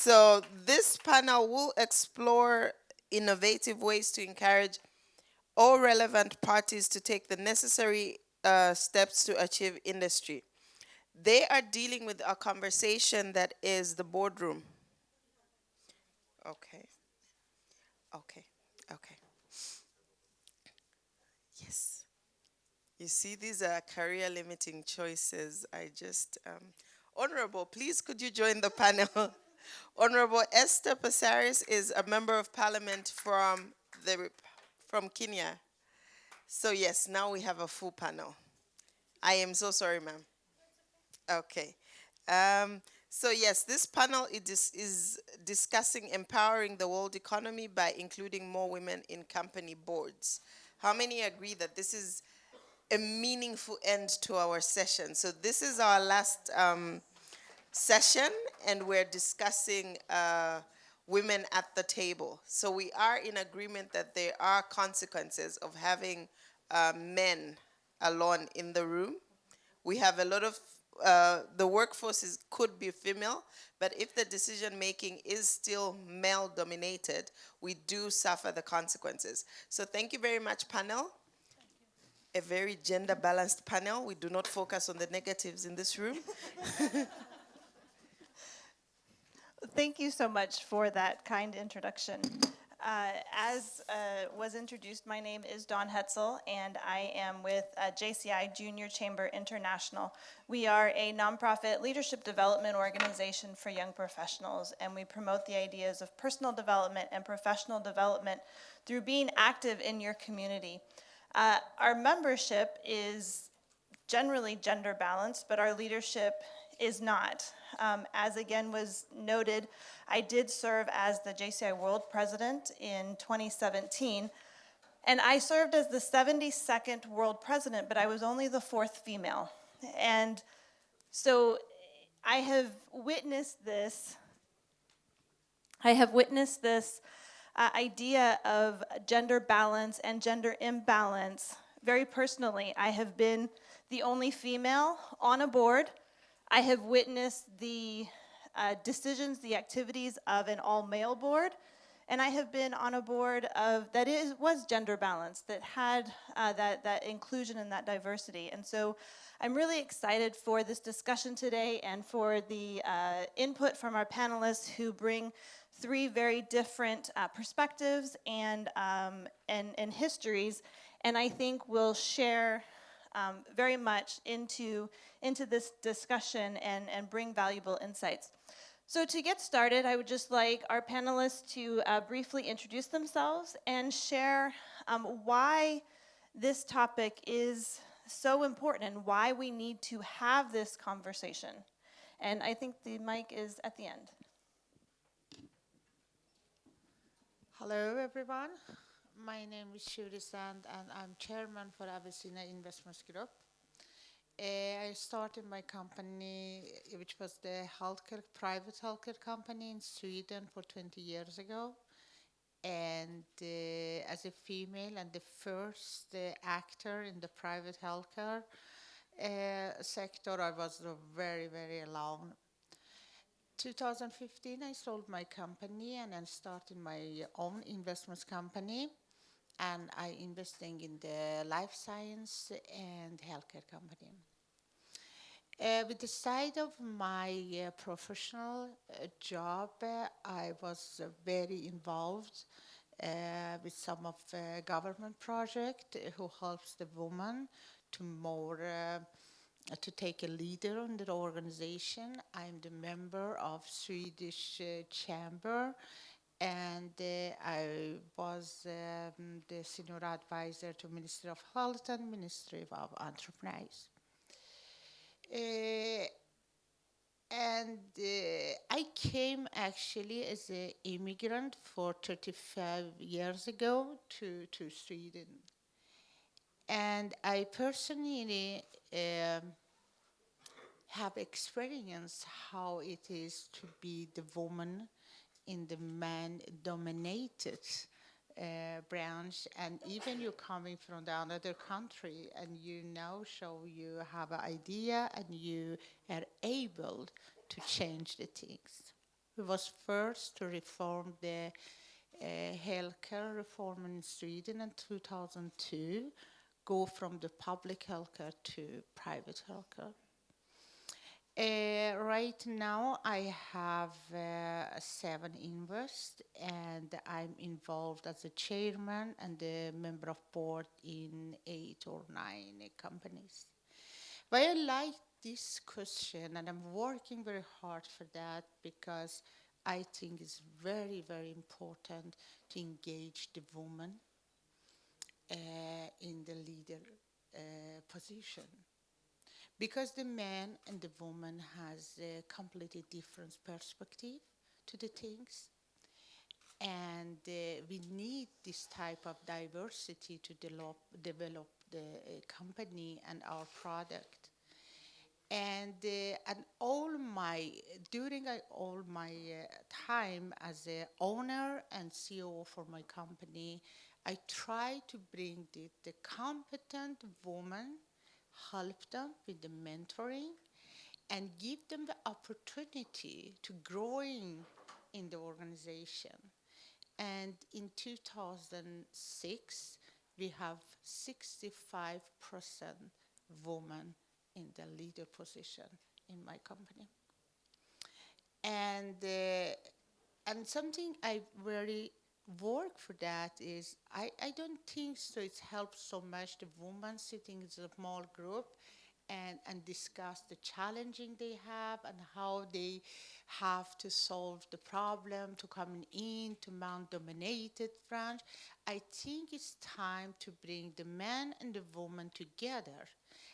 So this panel will explore innovative ways to encourage all relevant parties to take the necessary steps to achieve industry. They are dealing with a conversation that is the boardroom. Okay, okay, okay. Yes. You see, these are career limiting choices. Honorable, please could you join the panel? Honorable Esther Passaris is a member of parliament from Kenya. So yes, now we have a full panel. I am so sorry, ma'am. Okay. Um, so yes, this panel is discussing empowering the world economy by including more women in company boards. How many agree that this is a meaningful end to our session? So this is our last session, and we're discussing women at the table. So we are in agreement that there are consequences of having men alone in the room. We have a lot of the workforce could be female, but if the decision making is still male dominated, we do suffer the consequences. So thank you very much, panel. A very gender balanced panel. We do not focus on the negatives in this room. Thank you so much for that kind introduction. As was introduced, my name is Dawn Hetzel, and I am with JCI Junior Chamber International. We are a nonprofit leadership development organization for young professionals, and we promote the ideas of personal development and professional development through being active in your community. Our membership is generally gender balanced, but our leadership is not. As again was noted, I did serve as the JCI World President in 2017, and I served as the 72nd World President, but I was only the 4th female. And so I have witnessed this idea of gender balance and gender imbalance very personally. I have been the only female on a board. I have witnessed the decisions, the activities of an all-male board, and I have been on a board was gender balanced, that had that inclusion and that diversity. And so I'm really excited for this discussion today and for the input from our panelists who bring 3 very different perspectives and histories, and I think we'll share very much into this discussion and bring valuable insights. So to get started, I would just like our panelists to briefly introduce themselves and share why this topic is so important and why we need to have this conversation. And I think the mic is at the end. Hello, everyone. My name is Shuri Sand, and I'm chairman for Avicenna Investments Group. I started my company, which was the private healthcare company in Sweden for 20 years ago. And as a female and the first actor in the private healthcare sector, I was very, very alone. 2015, I sold my company and then started my own investments company. And I investing in the life science and healthcare company. With the side of my professional job, I was very involved with some of government project who helps the woman to take a leader in the organization. I'm the member of Swedish Chamber, and I was the senior advisor to Ministry of Health and Ministry of Enterprise. I came actually as an immigrant for 35 years ago to Sweden. And I personally have experienced how it is to be the woman in the man-dominated branch, and even you coming from the another country and you now show you have an idea and you are able to change the things. who was first to reform the healthcare reform in Sweden in 2002, go from the public healthcare to private healthcare. Right now, I have 7 Invest, and I'm involved as a chairman and a member of board in 8 or 9 companies. But I like this question, and I'm working very hard for that because I think it's very, very important to engage the woman in the leader position. Because the man and the woman has a completely different perspective to the things, and we need this type of diversity to develop the company and our product. And during all my time as a owner and CEO for my company, I try to bring the competent woman, help them with the mentoring, and give them the opportunity to growing in the organization. And in 2006, we have 65% women in the leader position in my company. And something I really work for that is I don't think so it helps so much the women sitting in a small group and discuss the challenging they have and how they have to solve the problem to come in to man-dominated branch. I think it's time to bring the man and the woman together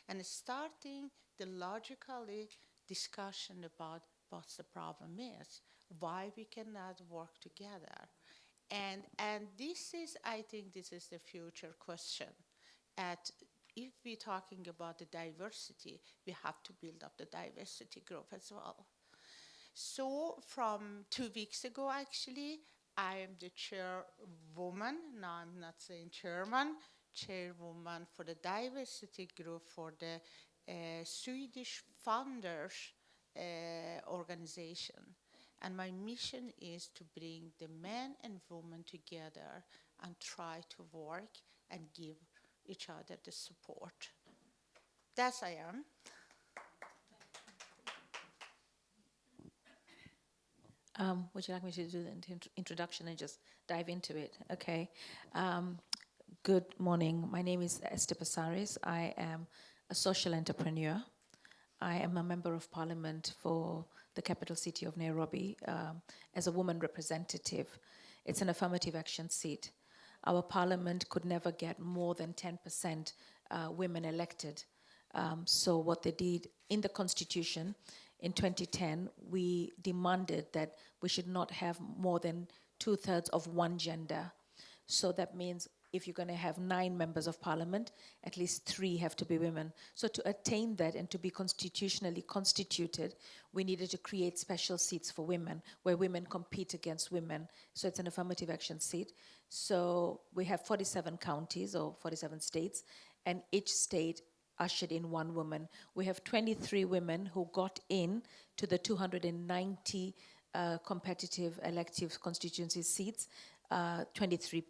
and starting the logically discussion about what the problem is, why we cannot work together. And this is, I think this is the future question. If we're talking about the diversity, we have to build up the diversity group as well. So from 2 weeks ago, actually, I am the chairwoman. Now I'm not saying chairman, chairwoman for the diversity group for the Swedish Founders organization. And my mission is to bring the men and women together and try to work and give each other the support. That's I am. Would you like me to do the introduction and just dive into it? Okay. Good morning. My name is Esther Passaris. I am a social entrepreneur. I am a member of parliament for the capital city of Nairobi as a woman representative. It's an affirmative action seat. Our parliament could never get more than 10% women elected. So what they did in the constitution in 2010, we demanded that we should not have more than 2/3 of one gender. So that means if you're going to have 9 members of parliament, at least 3 have to be women. So to attain that and to be constitutionally constituted, we needed to create special seats for women, where women compete against women. So it's an affirmative action seat. So we have 47 counties or 47 states, and each state ushered in 1 woman. We have 23 women who got in to the 290 competitive elective constituency seats, 23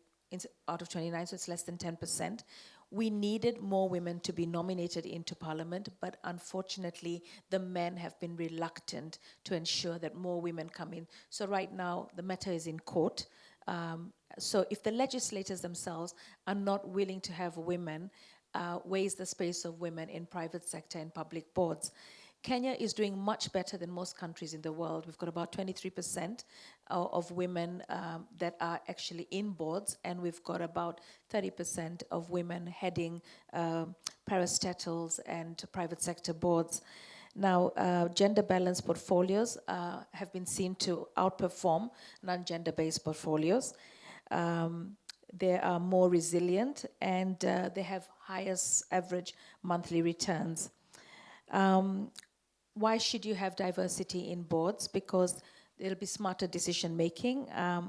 out of 29, so it's less than 10%. We needed more women to be nominated into parliament, but unfortunately, the men have been reluctant to ensure that more women come in. So right now, the matter is in court. So if the legislators themselves are not willing to have women, where is the space of women in private sector and public boards? Kenya is doing much better than most countries in the world. We've got about 23% of women that are actually in boards, and we've got about 30% of women heading parastatals and private sector boards. Now, gender balanced portfolios have been seen to outperform non-gender based portfolios. They are more resilient, and they have highest average monthly returns. Why should you have diversity in boards? Because it'll be smarter decision making.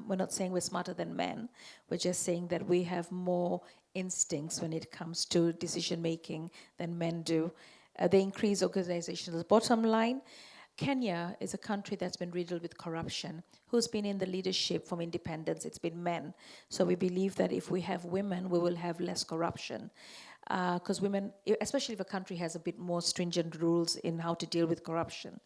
We're not saying we're smarter than men. We're just saying that we have more instincts when it comes to decision making than men do. They increase organizational bottom line. Kenya is a country that's been riddled with corruption. Who's been in the leadership from independence? It's been men. So we believe that if we have women, we will have less corruption. Because women, especially if a country has a bit more stringent rules in how to deal with corruption.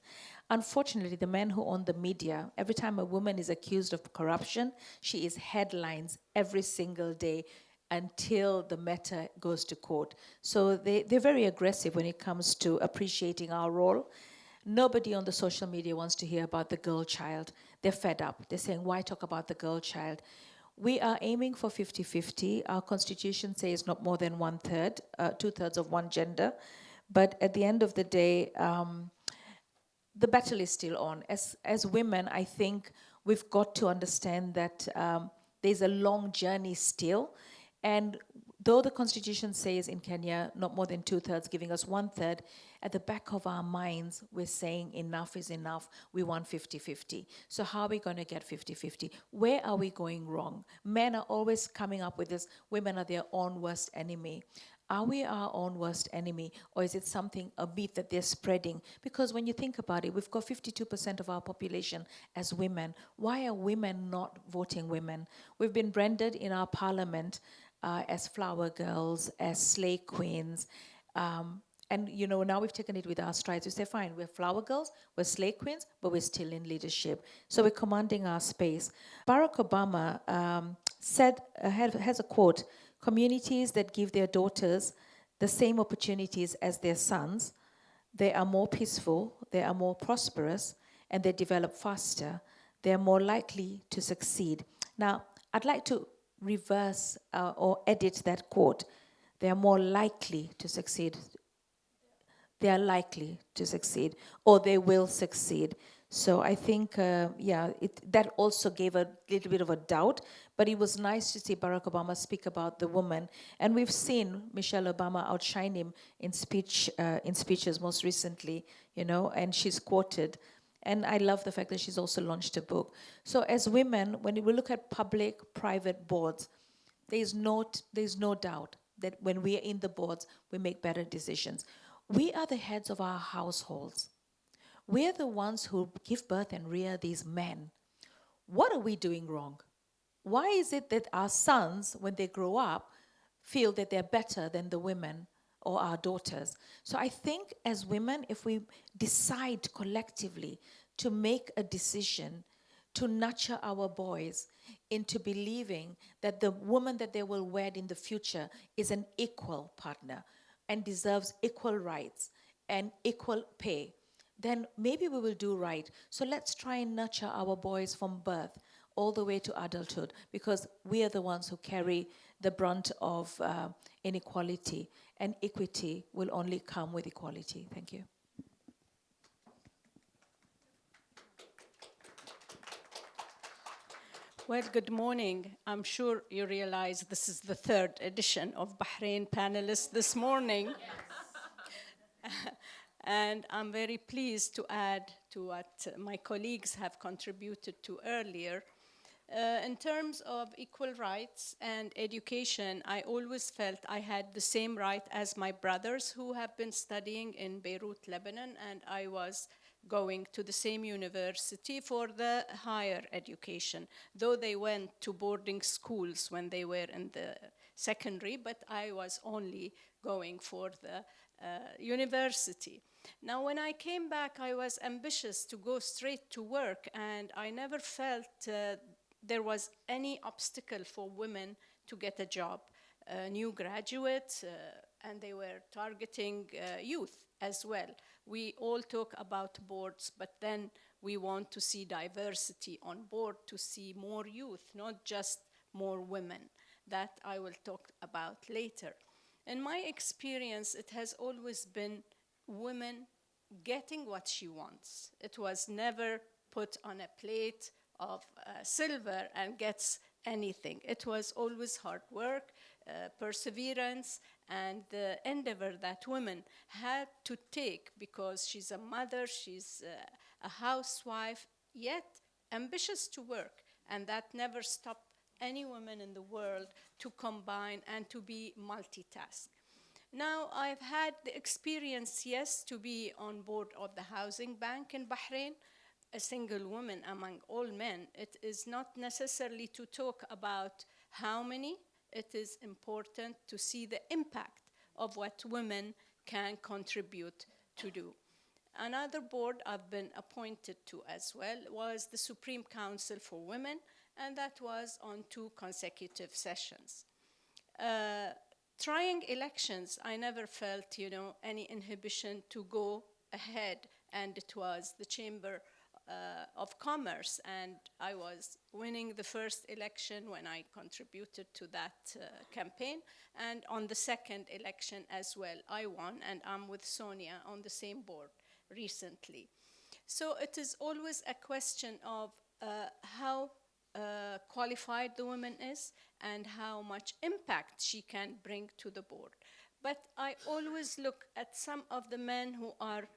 Unfortunately, the men who own the media, every time a woman is accused of corruption, she is headlines every single day until the matter goes to court. So they're very aggressive when it comes to appreciating our role. Nobody on the social media wants to hear about the girl child. They're fed up. They're saying, why talk about the girl child? We are aiming for 50-50. Our constitution says not more than 1/3, 2/3 of one gender. But at the end of the day, the battle is still on. As women, I think we've got to understand that there's a long journey still. And though the constitution says in Kenya not more than 2/3, giving us 1/3, at the back of our minds, we're saying enough is enough. We want 50-50. So how are we going to get 50-50? Where are we going wrong? Men are always coming up with this, women are their own worst enemy. Are we our own worst enemy, or is it something, a myth that they're spreading? Because when you think about it, we've got 52% of our population as women. Why are women not voting women? We've been branded in our parliament as flower girls, as slay queens. And you know, now we've taken it with our strides. We say, fine, we're flower girls, we're slay queens, but we're still in leadership. So we're commanding our space. Barack Obama has a quote, communities that give their daughters the same opportunities as their sons, they are more peaceful, they are more prosperous, and they develop faster. They are more likely to succeed. Now, I'd like to reverse or edit that quote. They are more likely to succeed. They are likely to succeed, or they will succeed. So I think, that also gave a little bit of a doubt, but it was nice to see Barack Obama speak about the woman. And we've seen Michelle Obama outshine him in speeches most recently, you know, and she's quoted. And I love the fact that she's also launched a book. So as women, when we look at public-private boards, there's no doubt that when we are in the boards, we make better decisions. We are the heads of our households. We're the ones who give birth and rear these men. What are we doing wrong? Why is it that our sons, when they grow up, feel that they're better than the women or our daughters? So I think as women, if we decide collectively to make a decision to nurture our boys into believing that the woman that they will wed in the future is an equal partner and deserves equal rights and equal pay, then maybe we will do right. So let's try and nurture our boys from birth all the way to adulthood, because we are the ones who carry the brunt of inequality, and equity will only come with equality. Thank you. Well, good morning. I'm sure you realize this is the third edition of Bahrain Panelists this morning. Yes. And I'm very pleased to add to what my colleagues have contributed to earlier. In terms of equal rights and education, I always felt I had the same right as my brothers who have been studying in Beirut, Lebanon, and I was going to the same university for the higher education, though they went to boarding schools when they were in the secondary, but I was only going for the university. Now, when I came back, I was ambitious to go straight to work, and I never felt there was any obstacle for women to get a job. New graduates, and they were targeting youth as well. We all talk about boards, but then we want to see diversity on board, to see more youth, not just more women. That I will talk about later. In my experience, it has always been women getting what she wants. It was never put on a plate of silver and gets anything. It was always hard work, perseverance, and the endeavor that women had to take, because she's a mother, she's a housewife, yet ambitious to work. And that never stopped any woman in the world to combine and to be multitask. Now, I've had the experience, yes, to be on board of the housing bank in Bahrain, a single woman among all men. It is not necessarily to talk about how many, it is important to see the impact of what women can contribute to do. Another board I've been appointed to as well was the Supreme Council for Women, and that was on 2 consecutive sessions. Trying elections, I never felt, any inhibition to go ahead, and it was the Chamber of Commerce, and I was winning the first election when I contributed to that campaign, and on the second election as well, I won, and I'm with Sonia on the same board recently. So it is always a question of how qualified the woman is and how much impact she can bring to the board. But I always look at some of the men who are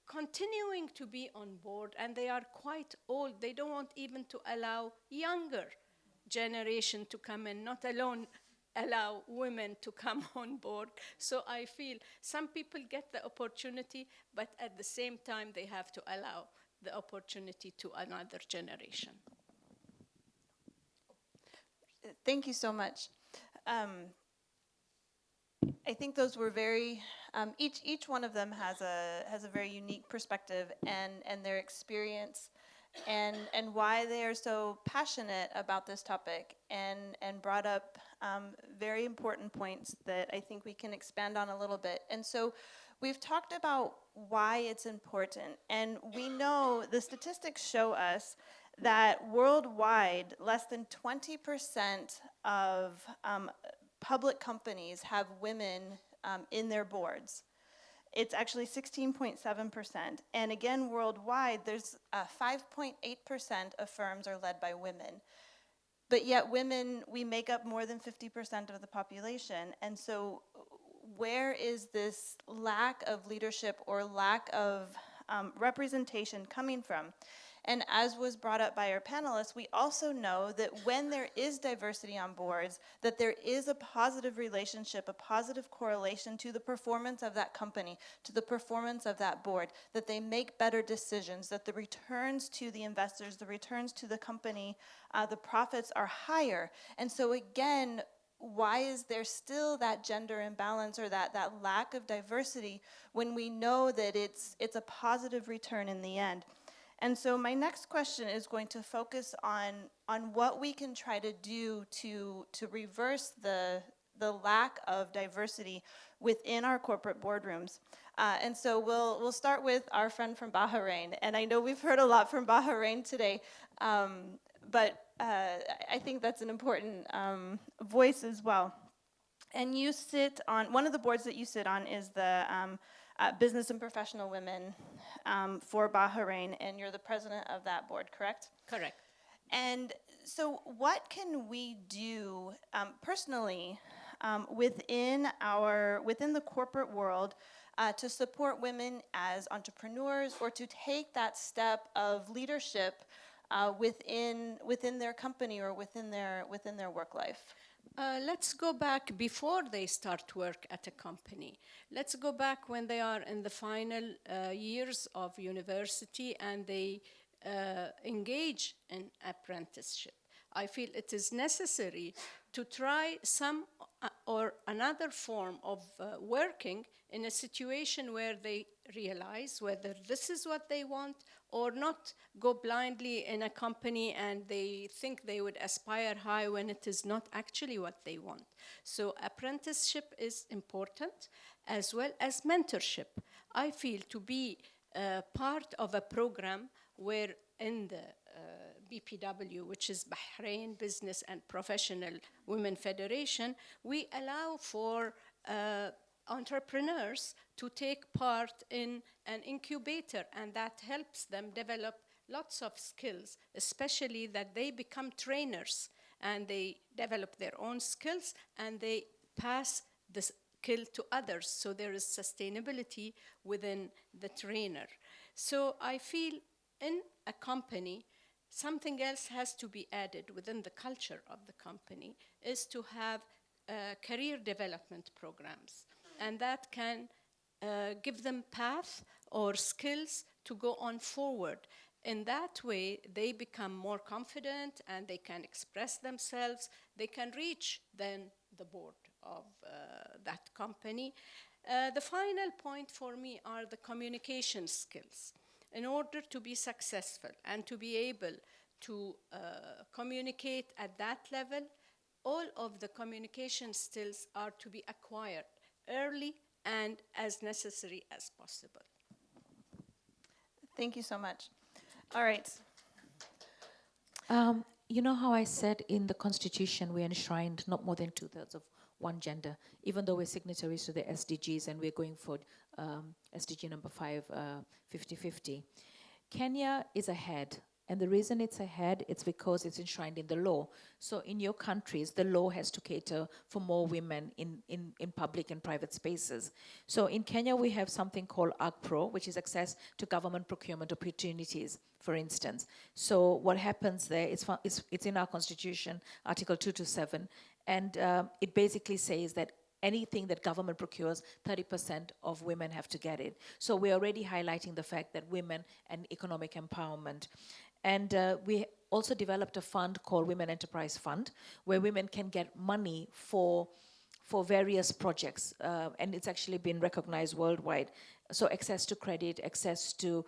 continuing to be on board, and they are quite old. They don't want even to allow younger generation to come in, not alone allow women to come on board. So I feel some people get the opportunity, but at the same time, they have to allow the opportunity to another generation. Thank you so much. I think those were very, each one of them has a very unique perspective and their experience and why they are so passionate about this topic and brought up very important points that I think we can expand on a little bit. And so we've talked about why it's important, and we know the statistics show us that worldwide, less than 20% of public companies have women in their boards. It's actually 16.7%. And again, worldwide, there's 5.8% of firms are led by women. But yet women, we make up more than 50% of the population. And so where is this lack of leadership or lack of representation coming from? And as was brought up by our panelists, we also know that when there is diversity on boards, that there is a positive relationship, a positive correlation to the performance of that company, to the performance of that board, that they make better decisions, that the returns to the investors, the returns to the company, the profits are higher. And so again, why is there still that gender imbalance or that lack of diversity when we know that it's a positive return in the end? And so my next question is going to focus on what we can try to do to reverse the lack of diversity within our corporate boardrooms. And so we'll start with our friend from Bahrain. And I know we've heard a lot from Bahrain today, but I think that's an important voice as well. And you sit on, one of the boards that you sit on is the Business and Professional Women for Bahrain, and you're the president of that board, correct? Correct. And so what can we do personally within the corporate world to support women as entrepreneurs or to take that step of leadership within their company or within their work life? Let's go back before they start work at a company. Let's go back when they are in the final years of university and they engage in apprenticeship. I feel it is necessary to try some or another form of working in a situation where they realize whether this is what they want or not go blindly in a company and they think they would aspire high when it is not actually what they want. So apprenticeship is important as well as mentorship. I feel to be part of a program where in the BPW, which is Bahrain Business and Professional Women Federation, we allow for entrepreneurs to take part in an incubator, and that helps them develop lots of skills, especially that they become trainers and they develop their own skills and they pass the skill to others. So there is sustainability within the trainer. So I feel in a company, something else has to be added within the culture of the company is to have career development programs. and that can give them path or skills to go on forward. In that way, they become more confident and they can express themselves. They can reach then the board of that company. The final point for me are the communication skills. In order to be successful and to be able to communicate at that level, all of the communication skills are to be acquired early and as necessary as possible. Thank you so much. All right. You know how I said in the Constitution we enshrined not more than 2/3 of one gender, even though we're signatories to the SDGs and we're going for SDG number 5, 50-50. Kenya is ahead. And the reason it's ahead, it's because it's enshrined in the law. So in your countries, the law has to cater for more women in public and private spaces. So in Kenya, we have something called AgPro, which is access to government procurement opportunities, for instance. So what happens there, it's in our constitution, Article 227, and it basically says that anything that government procures, 30% of women have to get it. So we're already highlighting the fact that women and economic empowerment. And we also developed a fund called Women Enterprise Fund, where women can get money for various projects, and it's actually been recognized worldwide. So access to credit, access to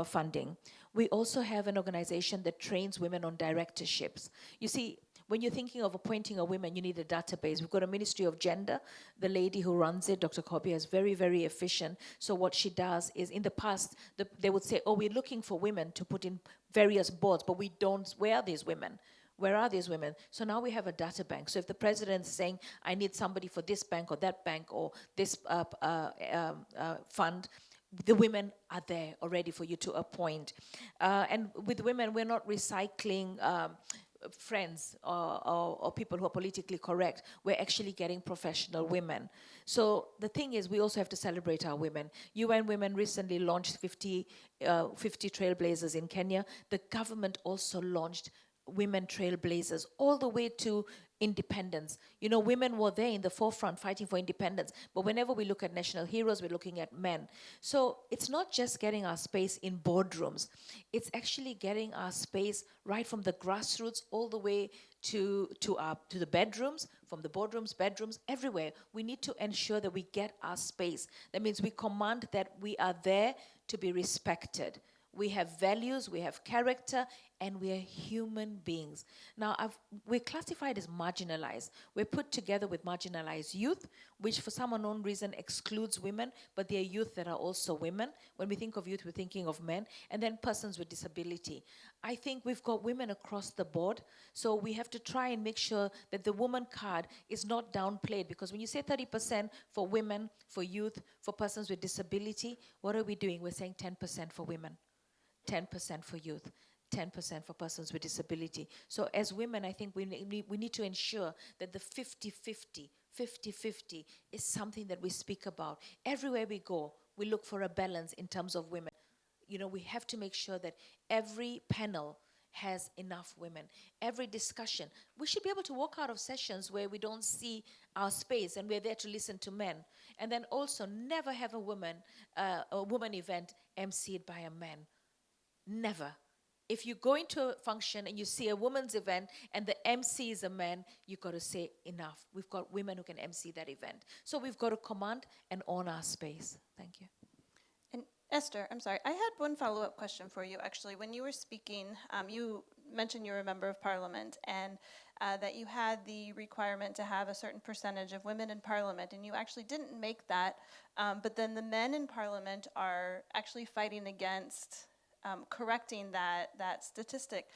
funding. We also have an organization that trains women on directorships. You see, when you're thinking of appointing a woman, you need a database. We've got a Ministry of Gender. The lady who runs it, Dr. Kobia, is very, very efficient. So what she does is, in the past, they would say, oh, we're looking for women to put in various boards, but we don't, where are these women? Where are these women? So now we have a data bank. So if the president is saying, I need somebody for this bank or that bank or this fund, the women are there already for you to appoint. And with women, we're not recycling friends or people who are politically correct. We're actually getting professional women. So the thing is, we also have to celebrate our women. UN Women recently launched 50 trailblazers in Kenya. The government also launched women trailblazers all the way to independence. You know, women were there in the forefront fighting for independence. But whenever we look at national heroes, we're looking at men. So it's not just getting our space in boardrooms. It's actually getting our space right from the grassroots all the way to the bedrooms, from the boardrooms, bedrooms, everywhere. We need to ensure that we get our space. That means we command that we are there to be respected. We have values, we have character, and we are human beings. Now, we're classified as marginalized. We're put together with marginalized youth, which for some unknown reason excludes women, but they are youth that are also women. When we think of youth, we're thinking of men, and then persons with disability. I think we've got women across the board, so we have to try and make sure that the woman card is not downplayed, because when you say 30% for women, for youth, for persons with disability, what are we doing? We're saying 10% for women. 10% for youth, 10% for persons with disability. So as women, I think we need to ensure that the 50-50 is something that we speak about. Everywhere we go, we look for a balance in terms of women. You know, we have to make sure that every panel has enough women. Every discussion. We should be able to walk out of sessions where we don't see our space and we're there to listen to men. And then also never have a woman event emceed by a man. Never. If you go into a function and you see a women's event and the MC is a man, you've got to say enough. We've got women who can MC that event. So we've got to command and own our space. Thank you. And Esther, I'm sorry, I had one follow-up question for you, actually. When you were speaking, you mentioned you're a member of parliament and that you had the requirement to have a certain percentage of women in parliament, and you actually didn't make that, but then the men in parliament are actually fighting against correcting that statistic.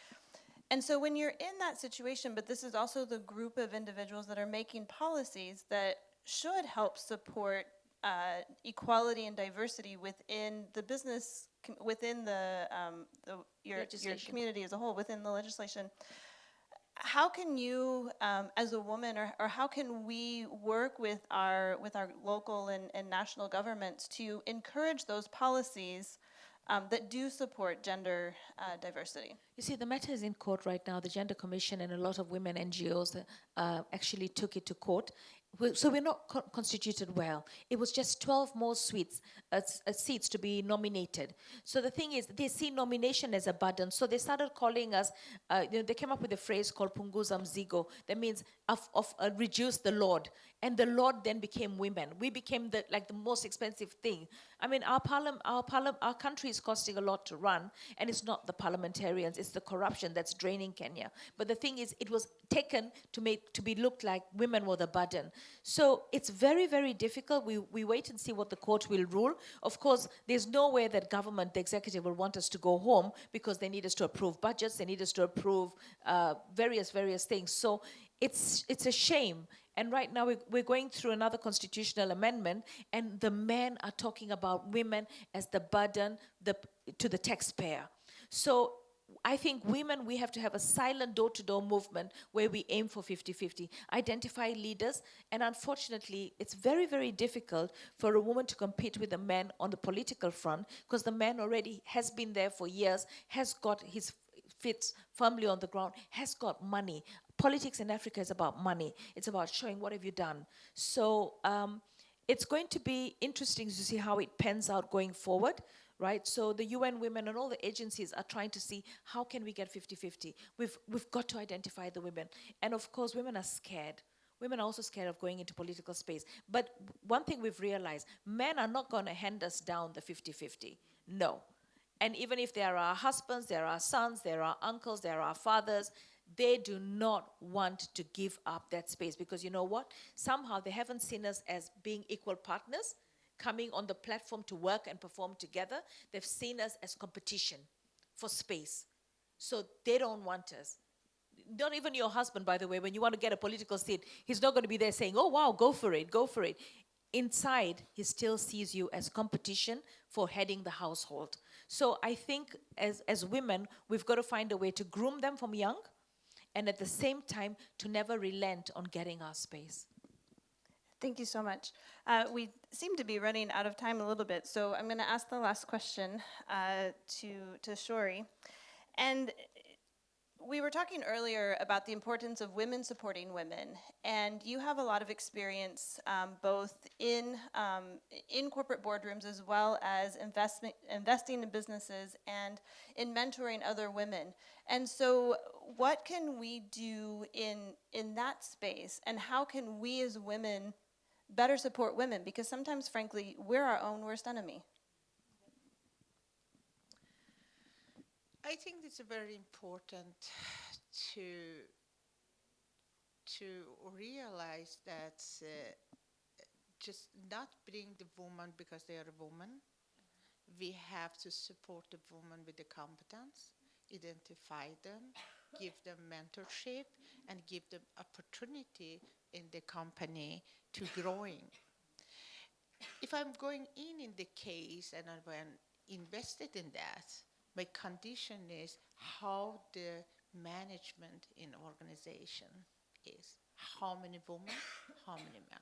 And so when you're in that situation, but this is also the group of individuals that are making policies that should help support equality and diversity within the business, within your community as a whole, within the legislation, how can you, as a woman, or how can we work with our local and national governments to encourage those policies that do support gender diversity? You see, the matter is in court right now. The Gender Commission and a lot of women NGOs actually took it to court. So we're not constituted well. It was just 12 more seats to be nominated. So the thing is, they see nomination as a burden. So they started calling us, they came up with a phrase called Punguza Mzigo. That means reduce the load. And the load then became women. We became the most expensive thing. I mean, our country is costing a lot to run, and it's not the parliamentarians, it's the corruption that's draining Kenya. But the thing is, it was taken to be looked like women were the burden. So it's very, very difficult. We wait and see what the court will rule. Of course, there's no way that government, the executive, will want us to go home because they need us to approve budgets, they need us to approve various things. So it's a shame. And right now we're going through another constitutional amendment, and the men are talking about women as the burden to the taxpayer. So I think women, we have to have a silent door-to-door movement where we aim for 50-50, identify leaders, and unfortunately, it's very, very difficult for a woman to compete with a man on the political front because the man already has been there for years, has got his feet firmly on the ground, has got money. Politics in Africa is about money. It's about showing what have you done. So it's going to be interesting to see how it pans out going forward. Right, so the UN Women and all the agencies are trying to see how can we get 50-50. We've got to identify the women. And of course, women are scared. Women are also scared of going into political space. But one thing we've realized, men are not going to hand us down the 50-50. No. And even if there are husbands, there are sons, there are uncles, there are fathers, they do not want to give up that space because you know what? Somehow they haven't seen us as being equal partners, coming on the platform to work and perform together. They've seen us as competition for space. So they don't want us. Not even your husband, by the way, when you want to get a political seat, he's not going to be there saying, oh, wow, go for it, go for it. Inside, he still sees you as competition for heading the household. So I think as women, we've got to find a way to groom them from young and at the same time to never relent on getting our space. Thank you so much. We seem to be running out of time a little bit, so I'm going to ask the last question to Shori. And we were talking earlier about the importance of women supporting women, and you have a lot of experience both in corporate boardrooms as well as investing in businesses and in mentoring other women. And so what can we do in that space, and how can we as women better support women? Because sometimes, frankly, we're our own worst enemy. I think it's very important to realize that just not bring the woman because they are a woman. We have to support the woman with the competence, identify them, give them mentorship, and give them opportunity in the company to growing. If I'm going in the case and I'm invested in that, my condition is how the management in organization is. How many women, how many men?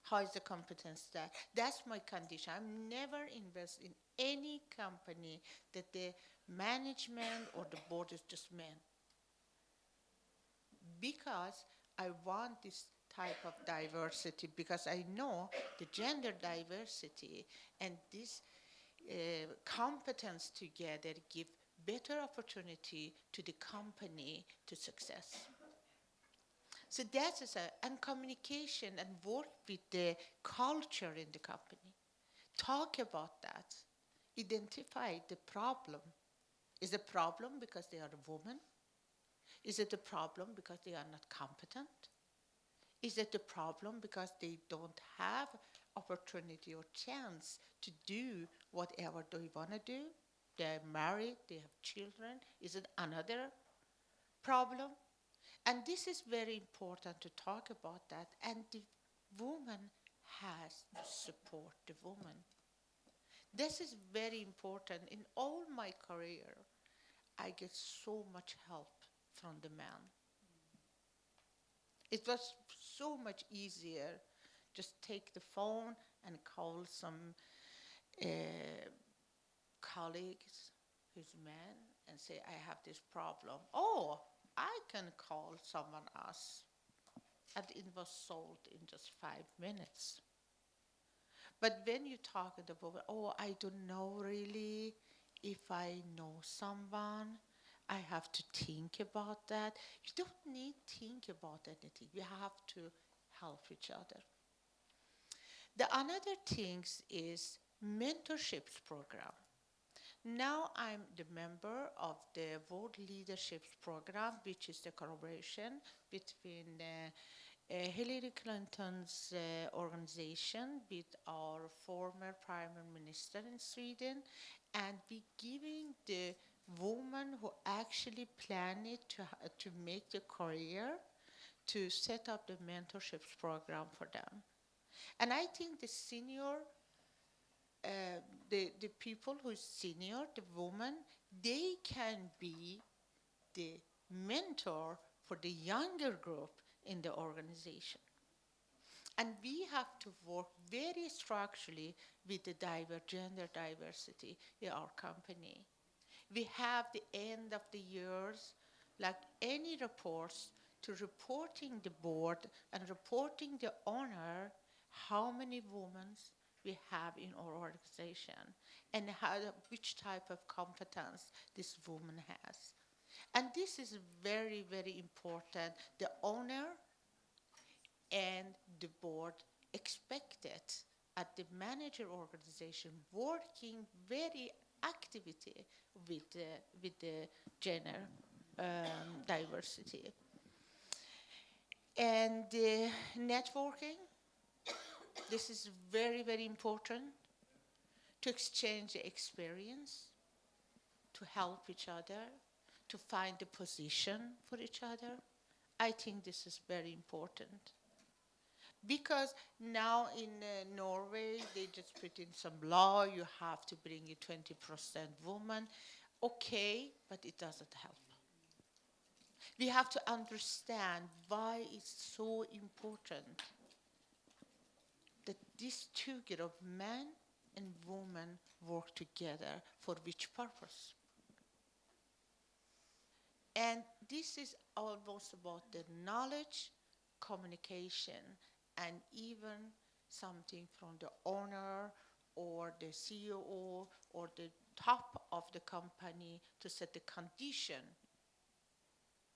How is the competence there? That's my condition. I'm never invest in any company that the management or the board is just men. Because I want this type of diversity, because I know the gender diversity and this competence together give better opportunity to the company to success. So that is and communication and work with the culture in the company. Talk about that. Identify the problem. Is it a problem because they are a woman? Is it a problem because they are not competent? Is it a problem because they don't have opportunity or chance to do whatever they want to do? They're married, they have children. Is it another problem? And this is very important to talk about that. And the woman has to support the woman. This is very important. In all my career, I get so much help from the man. It was so much easier just take the phone and call some colleagues who's men and say, I have this problem. Oh, I can call someone else. and it was sold in just 5 minutes. But when you talk about, oh, I don't know really if I know someone, I have to think about that. You don't need to think about anything. We have to help each other. The another things is mentorships program. Now I'm the member of the World Leadership Program, which is the collaboration between Hillary Clinton's organization with our former Prime Minister in Sweden, and we giving the woman who actually planned it to make the career to set up the mentorships program for them. And I think the senior the people who is senior, the woman, they can be the mentor for the younger group in the organization. And we have to work very structurally with the gender diversity in our company. We have the end of the years, like any reports, to reporting the board and reporting the owner how many women we have in our organization and which type of competence this woman has. And this is very, very important. The owner and the board expect it at the manager organization working very activity with the gender diversity. And networking, this is very, very important to exchange the experience, to help each other, to find a position for each other. I think this is very important. Because now in Norway, they just put in some law, you have to bring a 20% woman. Okay, but it doesn't help. We have to understand why it's so important that these two groups of men and women work together for which purpose. And this is almost about the knowledge, communication, and even something from the owner or the CEO or the top of the company to set the condition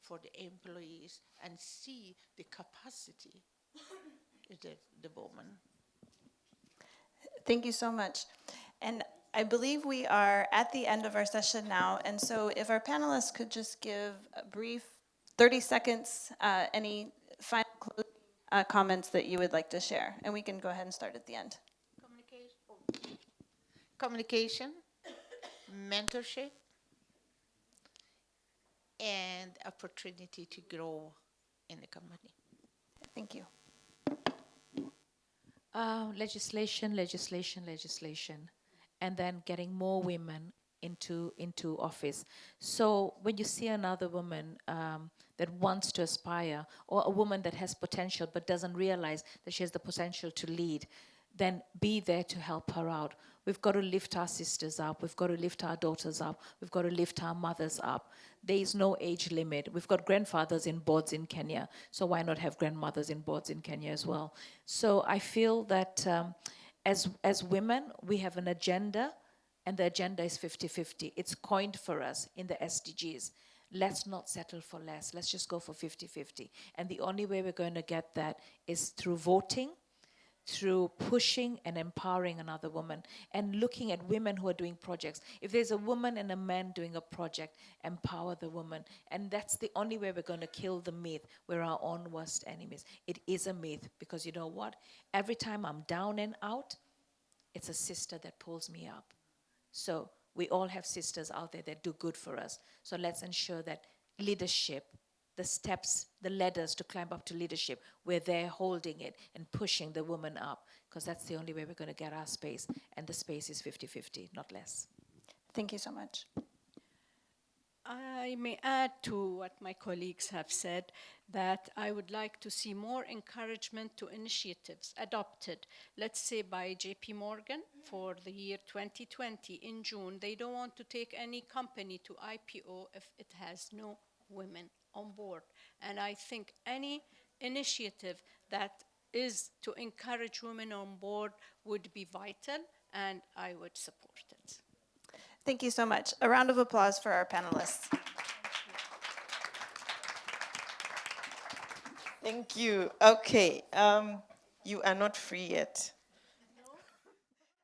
for the employees and see the capacity of the woman. Thank you so much. And I believe we are at the end of our session now, and so if our panelists could just give a brief 30 seconds, any final closing comments that you would like to share, and we can go ahead and start at the end. Communication, mentorship, and opportunity to grow in the company. Thank you. Legislation, and then getting more women into office. So when you see another woman that wants to aspire, or a woman that has potential but doesn't realize that she has the potential to lead, then be there to help her out. We've got to lift our sisters up. We've got to lift our daughters up. We've got to lift our mothers up. There is no age limit. We've got grandfathers in boards in Kenya, so why not have grandmothers in boards in Kenya as well? So I feel that as women, we have an agenda, and the agenda is 50-50. It's coined for us in the SDGs. Let's not settle for less. Let's just go for 50-50. And the only way we're going to get that is through voting, through pushing and empowering another woman, and looking at women who are doing projects. If there's a woman and a man doing a project, empower the woman. And that's the only way we're going to kill the myth, we're our own worst enemies. It is a myth, because you know what? Every time I'm down and out, it's a sister that pulls me up. So we all have sisters out there that do good for us. So let's ensure that leadership, the steps, the ladders to climb up to leadership, we're there holding it and pushing the woman up, because that's the only way we're going to get our space. And the space is 50-50, not less. Thank you so much. I may add to what my colleagues have said, that I would like to see more encouragement to initiatives adopted, let's say by JP Morgan for the year 2020 in June. They don't want to take any company to IPO if it has no women on board. And I think any initiative that is to encourage women on board would be vital, and I would support it. Thank you so much. A round of applause for our panelists. Thank you. Okay, you are not free yet.